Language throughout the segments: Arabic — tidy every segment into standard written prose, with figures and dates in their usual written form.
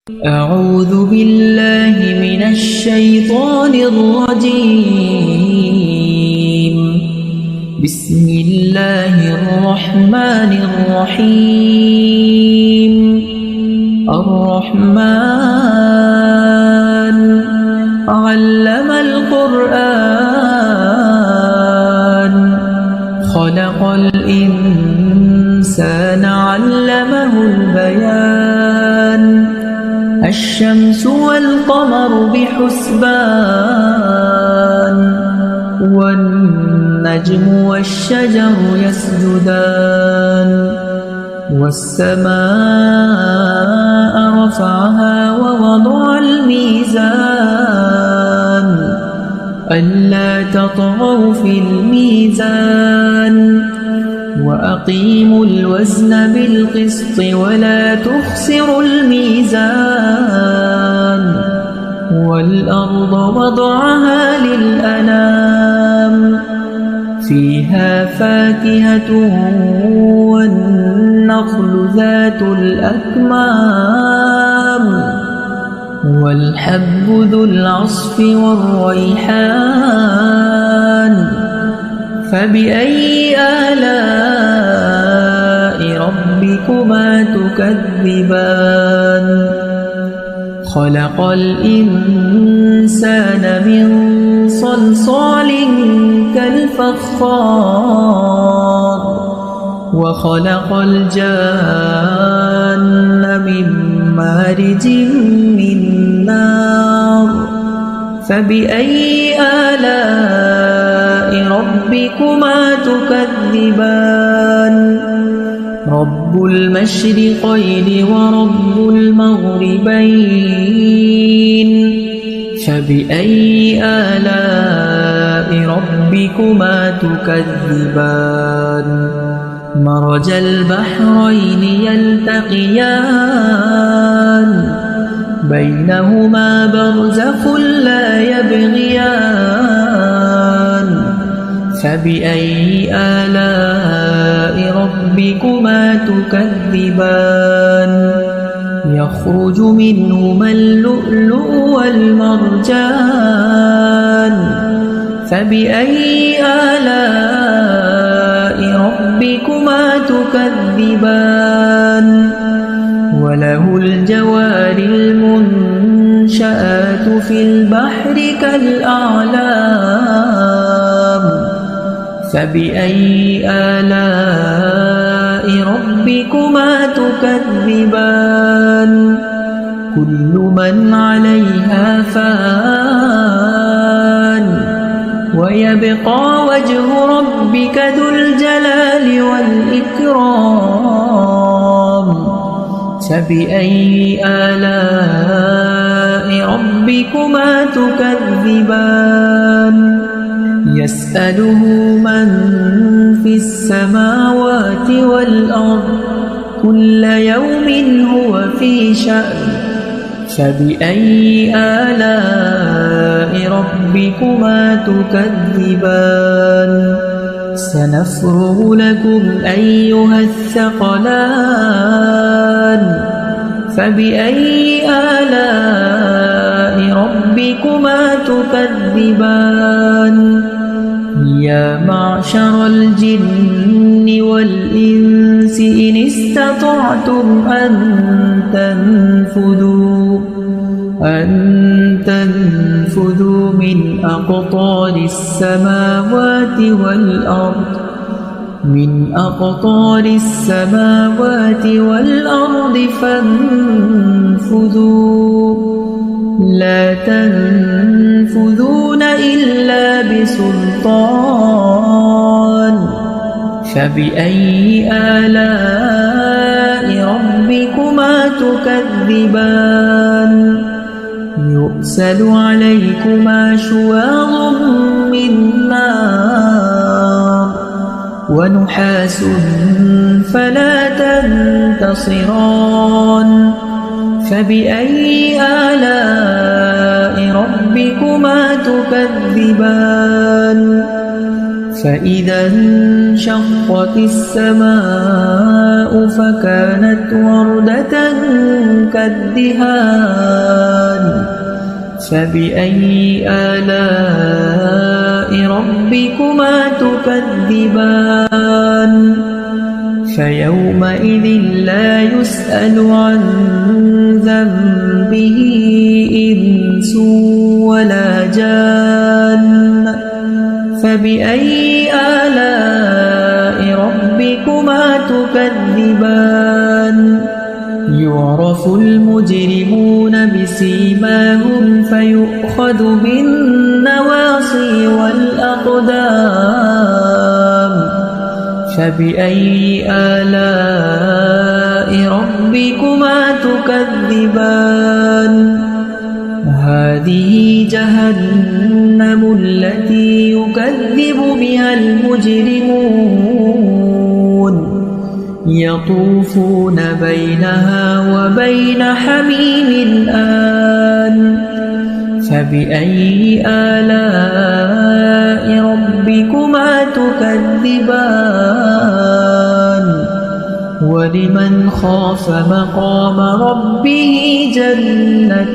أعوذ بالله من الشيطان الرجيم. بسم الله الرحمن الرحيم. الرحمن علم القرآن خلق الإنسان علمه البيان الشمس والقمر بحسبان والنجم والشجر يسجدان والسماء رفعها ووضع الميزان ألا تطغوا في الميزان وأقيموا الوزن بالقسط ولا تخسروا الميزان والأرض وضعها للأنام فيها فاكهة والنخل ذات الأكمام والحب ذو العصف والريحان فبأي آلاء ربكما تكذبان خلق الإنسان من صلصال كالفخار وخلق الجان من مارج من نار فبأي آلاء ربكما تكذبان رب المشرقين ورب المغربين فبأي آلاء ربكما تكذبان مرج البحرين يلتقيان بينهما برزخ لا يبغيان فبأي آلاء ربكما تكذبان يخرج منهما اللؤلؤ والمرجان فبأي آلاء ربكما تكذبان وله الجوار المنشآت في البحر كالأعلام فبأي آلاء ربكما تكذبان كل من عليها فان ويبقى وجه ربك ذو الجلال والإكرام فبأي آلاء ربكما تكذبان يسأله من في السماوات والأرض كل يوم هو في شأن فبأي آلاء ربكما تكذبان سنفرغ لكم أيها الثقلان فبأي آلاء ربكما تكذبان يا معشر الجن والإنس إن استطعتم أن تنفذوا من أقطار السماوات والأرض فانفذوا لا تنفذون إلا بسلطان فبأي آلاء ربكما تكذبان يرسل عليكما شواظ من نار ونحاس فلا تنتصران فبأي آلاء ربكما تكذبان فإذا انشقت السماء فكانت وردة كالدهان فبأي آلاء ربكما تكذبان فيومئذ لا يسأل عن ذنبه إنس ولا جان فبأي آلاء ربكما تكذبان يعرف المجرمون بسيماهم فيؤخذ بالنواصي والأقدام فبأي آلاء ربكما تكذبان هذه جهنم التي يكذب بها المجرمون يطوفون بينها وبين حميم آن فبأي آلاء ربكما تكذبان ولمن خاف مقام ربه جنتان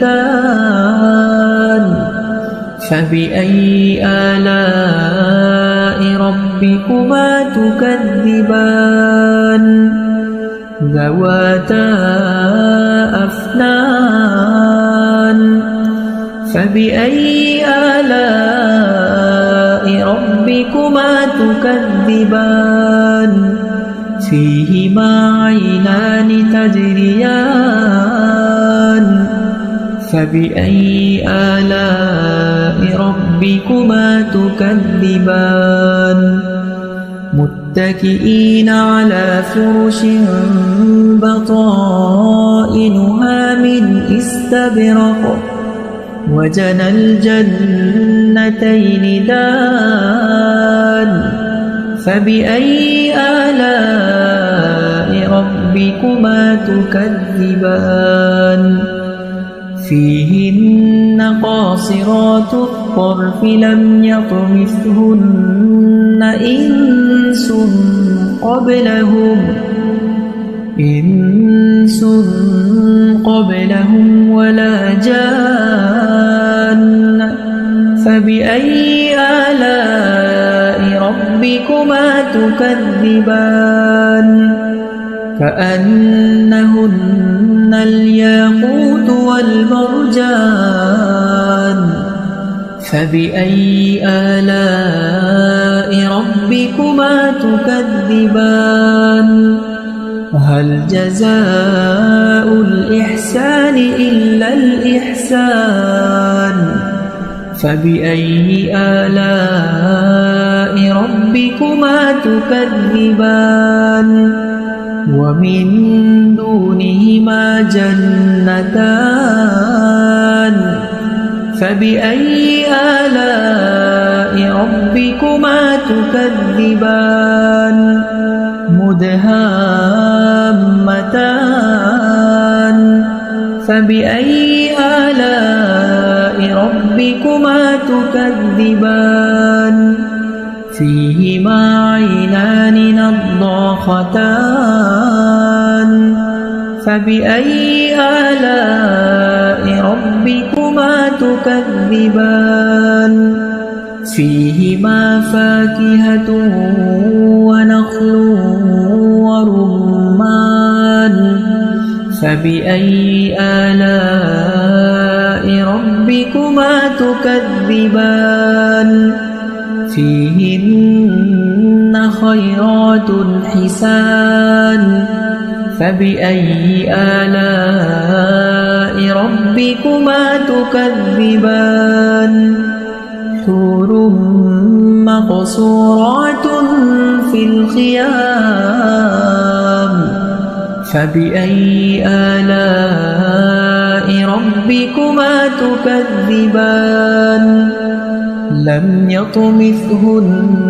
فبأي آلاء ربكما تكذبان ذواتا أفنان فبأي آلاء ربكما تكذبان فيهما عينان تجريان فبأي آلاء ربكما تكذبان متكئين على فرش بطائنها من استبرق وجنى الجنتين دان فبأي آلاء ربكما تكذبان فيهن قاصرات الطرف لم يطمثهن إنس قبلهم ولا جان فبأي آلاء ربكما تكذبان كأنهن الياقوت والمرجان فبأي آلاء ربكما تكذبان هل جزاء الإحسان إلا الإحسان فبأي آلاء ربكما تكذبان ومن دونهما جنتان فبأي آلاء ربكما تكذبان مدهامتان فبأي آلاء ربكما تكذبان فيهما عينان نضاختان فبأي آلاء ربكما تكذبان فيهما فاكهة ونخل ورمان فبأي آلاء ربكما تكذبان فيهن خيرات حسان فبأي آلاء ربكما تكذبان حور مقصورات في الخيام فبأي آلاء ربكما تكذبان لم يطمثهن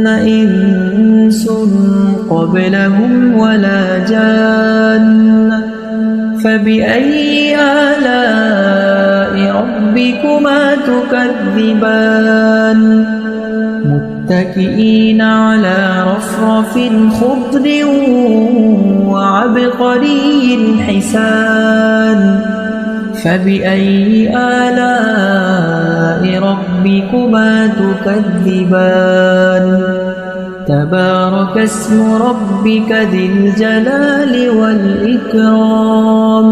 إنس قبلهم ولا جان فبأي آلاء ربكما تكذبان متكئين على رفرف خضر وعبقري حسان فبأي آلاء ربكما تكذبان تبارك اسم ربك ذي الجلال والإكرام